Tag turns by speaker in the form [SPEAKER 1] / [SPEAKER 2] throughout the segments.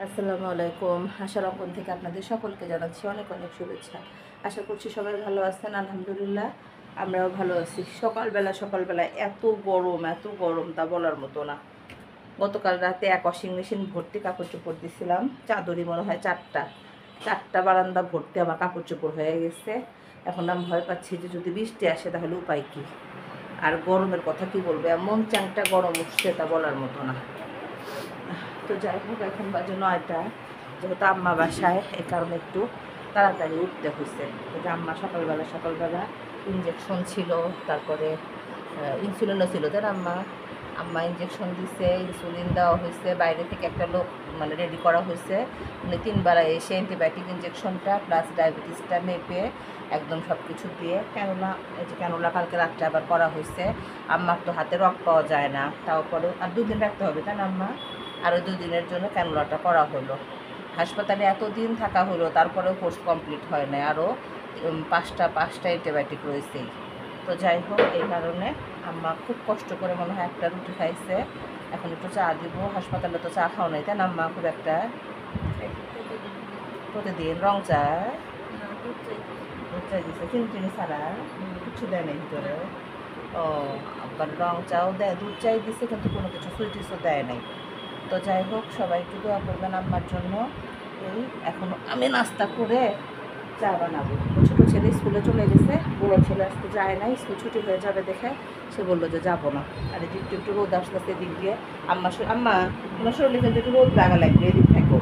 [SPEAKER 1] আসসালামু আলাইকুম। আশার অঙ্কন থেকে আপনাদের সকলকে জানাচ্ছি অনেক অনেক শুভেচ্ছা। আশা করছি সবাই ভালো আছেন। আলহামদুলিল্লাহ আমরাও ভালো আছি। সকালবেলা এত গরম তা বলার মতো না। গতকাল রাতে এক ওয়াশিং মেশিন ভর্তি কাপড় চোপড় দিছিলাম, চাদরই মনে হয় চারটা বারান্দা ভর্তি আমার কাপড় চোপড় হয়ে গেছে। এখন আমি ভয় পাচ্ছি যে যদি বৃষ্টি আসে তাহলে উপায় কী। আর গরমের কথা কি বলবো, এমন চ্যাংটা গরম উঠছে তা বলার মতো না। তো যাই হোক, এখন বাজে 9টা, যেহেতু আম্মা বাসায় এই কারণে একটু তাড়াতাড়ি উঠতে হয়েছে। যে আম্মা সকালবেলা ইঞ্জেকশন ছিল, তারপরে ইনসুলিনও ছিল। তাই আম্মা আম্মা ইঞ্জেকশন দিছে, ইনসুলিন দেওয়া হয়েছে, বাইরে থেকে একটা লোক মানে রেডি করা হয়েছে, মানে 3বার এসে অ্যান্টিবায়োটিক ইঞ্জেকশনটা প্লাস ডায়াবেটিসটা মেপে একদম সব কিছু দিয়ে ক্যানোলা কালকে রাত্রে আবার করা হয়েছে। আম্মার তো হাতে রক পাওয়া যায় না, তাও পরে আর 2 দিন রাখতে হবে, তাই না আম্মা? আরও 2 দিনের জন্য ক্যানোলাটা করা হলো। হাসপাতালে এত দিন থাকা হলো, তারপরেও কোর্স কমপ্লিট হয় না, আরও পাঁচটা অ্যান্টিবায়োটিক রয়েছেই। তো যাই হোক, এই কারণে আম্মা খুব কষ্ট করে মনে হয় একটা রুটি খাইছে। এখন একটু চা দিব। হাসপাতালে তো চা খাওয়া নাই, তাই না আম্মা? খুব একটা প্রতিদিন রং চা, দুধ চাই দিচ্ছে, চিনি ছাড়া কিছু দেয় নাই ভিতরে। ও, আবার রং চাও দেয়, দুধ চাই দিচ্ছে, কিন্তু কোনো কিছু সুইটিসও দেয় নাই। তো যাই হোক, সবাই একটু দোয়া করবেন আম্মার জন্য। এই এখন আমি নাস্তা করে চা বানাবো। ছোটো ছেলে স্কুলে চলে গেছে, বড়ো ছেলে আজকে যায় না, স্কুল ছুটি হয়ে যাবে দেখে সে বললো যে যাবো না। আর এদিকে একটু রোদ আসতেছে দিক দিয়ে। আম্মা আমার শরীরে কিন্তু একটু রোদ লাগা লাগবে, এদিক থাকো,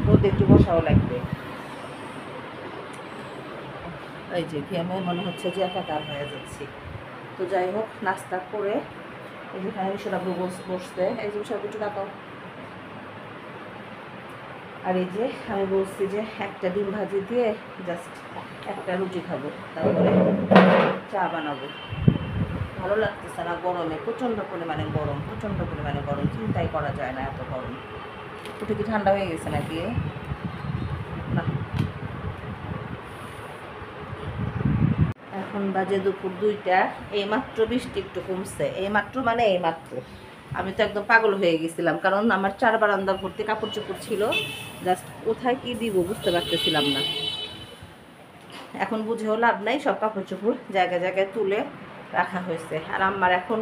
[SPEAKER 1] রোদে একটু বসাও লাগবে। এই যে ঘেমে মনে হচ্ছে যে একাকার হয়ে যাচ্ছি। তো যাই হোক, নাস্তা করে এই যেখানে বিষয়টা বসতে, এই যে বিষয় একটু ডাকাও। আর এই যে আমি বলছি যে একটা ডিম ভাজি দিয়ে জাস্ট একটা রুটি খাবো, তারপরে চা বানাবো। ভালো লাগতেছে না গরমে, প্রচণ্ড পরিমাণে গরম, চিন্তাই করা যায় না এত গরম। উঠে কি ঠান্ডা হয়ে গেছে নাকি? না, এখন বাজে দুপুর 2টা। এইমাত্র বৃষ্টি একটু কমছে, এইমাত্র। আমি তো একদম পাগল হয়ে গেছিলাম, কারণ আমার 4 বারান্দা ভর্তি কাপড় চোপড় ছিল, জাস্ট কোথায় কি দিব বুঝতে পারতেছিলাম না। এখন বুঝেও লাভ নাই, সব কাপড় চোপড় জায়গায় তুলে রাখা হয়েছে। আর আম্মার এখন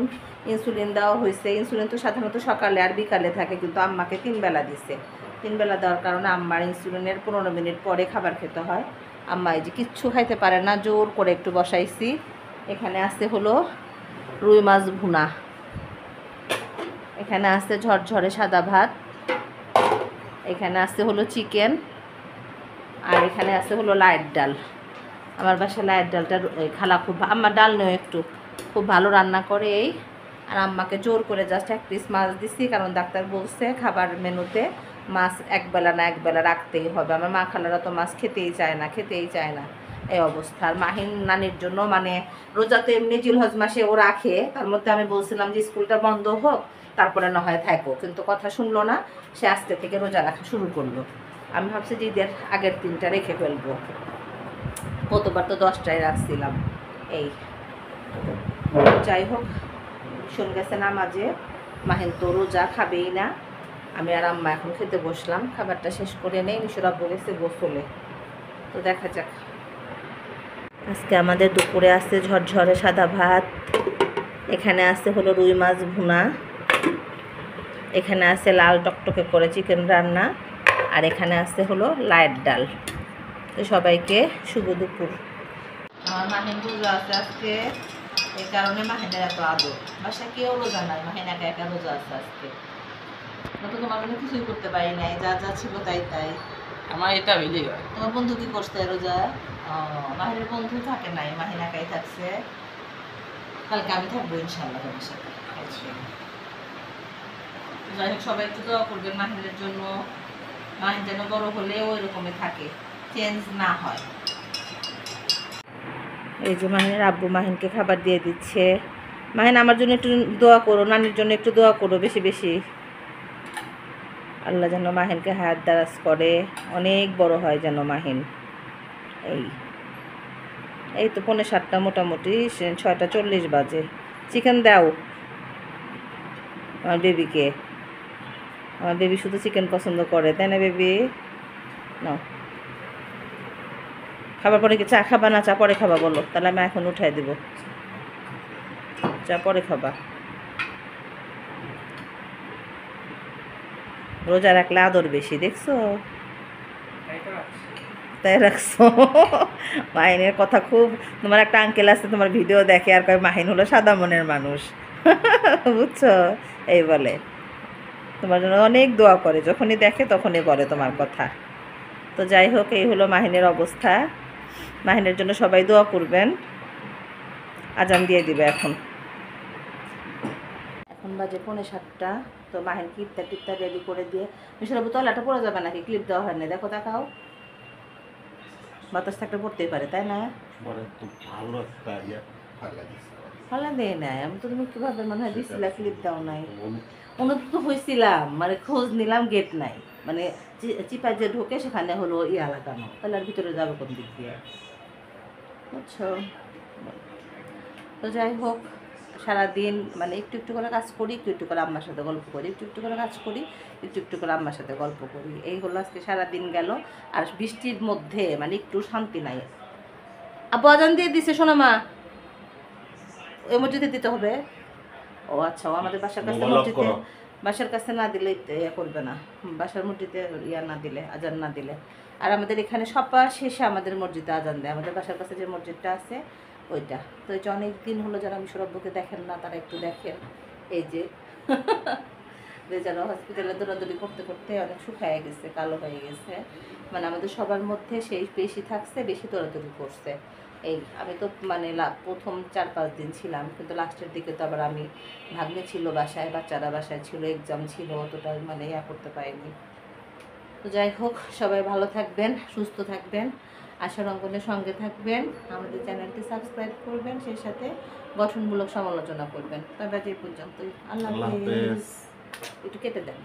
[SPEAKER 1] ইনসুলিন দেওয়া হয়েছে। ইনসুলিন তো সাধারণত সকালে আর বিকালে থাকে, কিন্তু আম্মাকে 3 বেলা দিছে। 3 বেলা দেওয়ার কারণে আম্মার ইনসুলিনের 15 মিনিট পরে খাবার খেতে হয়। আম্মা এই যে কিচ্ছু খাইতে পারে না, জোর করে একটু বসাইছি। এখানে আছে হলো রুই মাছ ভুনা, এখানে আছে ঝরঝরে সাদা ভাত, এখানে আছে হলো চিকেন, আর এখানে আছে হলো লাইট ডাল। আমার বাসায় লাইট ডালটা খালা আম্মা ডাল নেও একটু খুব ভালো রান্না করে। এই আর আম্মাকে জোর করে জাস্ট 1 পিস মাছ দিছি, কারণ ডাক্তার বলছে খাবার মেনুতে মাছ একবেলা রাখতেই হবে। আমার মা খালারা তো মাছ খেতেই চায় না এই অবস্থা। আর মাহিন নানির জন্য মানে রোজাতে এমনি জিলহজ মাসে ও রাখে, তার মধ্যে আমি বলছিলাম যে স্কুলটা বন্ধ হোক, তারপরে না হয় থাকো, কিন্তু কথা শুনলো না। সে আজকে থেকে রোজা রাখা শুরু করলো। আমি ভাবছি যে ঈদের আগের 3টা রেখে ফেলবো, গতবার তো 10টায় রাখছিলাম। এই যাই হোক, শুনে গেছে নামাজে, মাহিন তো রোজা খাবেই না। আমি আর আম্মা এখন খেতে বসলাম, খাবারটা শেষ করে নেই। মিশর আব্বু গেছে গোসলে। তো দেখা যাক। আজকে আমাদের দুপুরে আছে ঝরঝরে সাদা ভাত, এখানে আছে হলো রুই মাছ ভুনা, এখানে আছে লাল টকটকে করে চিকেন রান্না, আর এখানে আছে হলো লাইট ডাল। তো সবাইকে শুভ দুপুর। আমার মাহিন রোজা আছে আজকে, এই কারণে মাহিনের এত আদর। বাসায় কেউ রোজা নাই, মাহিন একা রোজা আছে আজকে। তো তোমার জন্য কিছুই করতে পারি নাই, যা ছিল তাই।
[SPEAKER 2] আমার এটা হইলেই হয়।
[SPEAKER 1] তোমার বন্ধু কি করছে রোজা? মাহিনের বন্ধু থাকে নাই, মাহিন একাই থাকছে। কালকে আমি থাকবো ইনশাল্লাহ তোমার সাথে। যাই হোক, সবাই একটু দোয়া করবেন মাহিনের জন্য। মাহিন যেন বড় হলে ওই রকমই থাকে, চেঞ্জ না হয়। এই যে মাহিনের আব্বু মাহিনকে খাবার দিয়ে দিচ্ছে। মাহিন আমার জন্য একটু দোয়া করো, নানির জন্য একটু দোয়া করো বেশি। আল্লাহ যেন মাহিনকে হায়াত দারাজ করে, অনেক বড় হয় যেন মাহিন। এই তো 6:45 মোটামুটি, 6:40 বাজে। চিকেন দাও আমার বেবিকে। আমার বেবি শুধু চিকেন পছন্দ করে, তাই না বেবি? নাও, খাবার পরে কি চা খাবা না চা পরে খাবা বলো, তাহলে আমি এখন উঠাই দেব। চা পরে খাবা? রোজা রাখলে আদর বেশি, দেখছো? তাই রাখছো? মাহিনের কথা খুব, তোমার একটা আঙ্কেল আছে তোমার ভিডিও দেখে আর কয় মাহিন হলো সাদা মনের মানুষ। বুঝছো? এই বলে তোমার জন্য অনেক দোয়া করে, যখনই দেখে তখনই বলে তোমার কথা। তো যাই হোক, এই হলো মাহিনের অবস্থা। মাহিনের জন্য সবাই দোয়া করবেন। আজান দিয়ে দিবে এখন। এখন বাজে 6:45। তো মাহিন ক্লিপটা টিপটা রেডি করে দিয়ে, মিশরাবু তলাটা পড়ে যাবে নাকি? ক্লিপ দেওয়া হয় না, দেখো তাকাও। বাতাস থাকলে পড়তেই পারে, তাই না? ফলা দেয় নাই আমি তো, তুমি কিভাবে মনে হয় দিচ্ছিলা ক্লিপ দাও নাই? অনুত তো হয়েছিলাম, মানে খোঁজ নিলাম, গেট নাই, মানে চিপা যে ঢোকে সেখানে হলো ইয়া লাগানো, তাহলে আর ভিতরে যাবে কোন দিক দিয়ে, বুঝছো? তো যাই হোক, সারাদিন মানে একটু একটু করে কাজ করি, একটু একটু করে আম্মার সাথে গল্প করি, একটু একটু করে কাজ করি, একটু একটু করে আম্মার সাথে গল্প করি, এই হলো আজকে সারাদিন গেল। আর বৃষ্টির মধ্যে মানে একটু শান্তি নাই। আব্বু আজান দিয়ে দিছে, শোনো মা, ওই মসজিদে দিতে হবে। ও আচ্ছা, ও আমাদের বাসার কাছে মসজিদে, বাসার কাছে না দিলে ইয়া করবে না, বাসার মসজিদে ইয়া না দিলে, আজান না দিলে। আর আমাদের এখানে সবার শেষে আমাদের মসজিদে আজান দেয়, আমাদের বাসার কাছে যে মসজিদটা আছে ওইটা। তো এই যে অনেক দিন হলো যারা মিশরাব্বুকে দেখেন না তারা একটু দেখেন। এই যে বেচারা হসপিটালে দৌড়াদৌড়ি করতে করতে অনেক শুকায় গেছে, কালো হয়ে গেছে, মানে আমাদের সবার মধ্যে সেই বেশি থাকছে, বেশি দৌড়াদৌড়ি করছে। এই আমি তো মানে প্রথম 4-5 দিন ছিলাম, কিন্তু লাস্টের দিকে তো আবার আমি, ভাগ্নে ছিল বাসায়, বাচ্চারা বাসায় ছিল, এক্সাম ছিল, অতটা মানে ইয়া করতে পারিনি। তো যাই হোক, সবাই ভালো থাকবেন, সুস্থ থাকবেন, আশার অঙ্কনের সঙ্গে থাকবেন, আমাদের চ্যানেলটি সাবস্ক্রাইব করবেন, সেই সাথে গঠনমূলক সমালোচনা করবেন। তবে আজ এই পর্যন্তই, আল্লাহ হাফেজ। একটু কেটে দেন।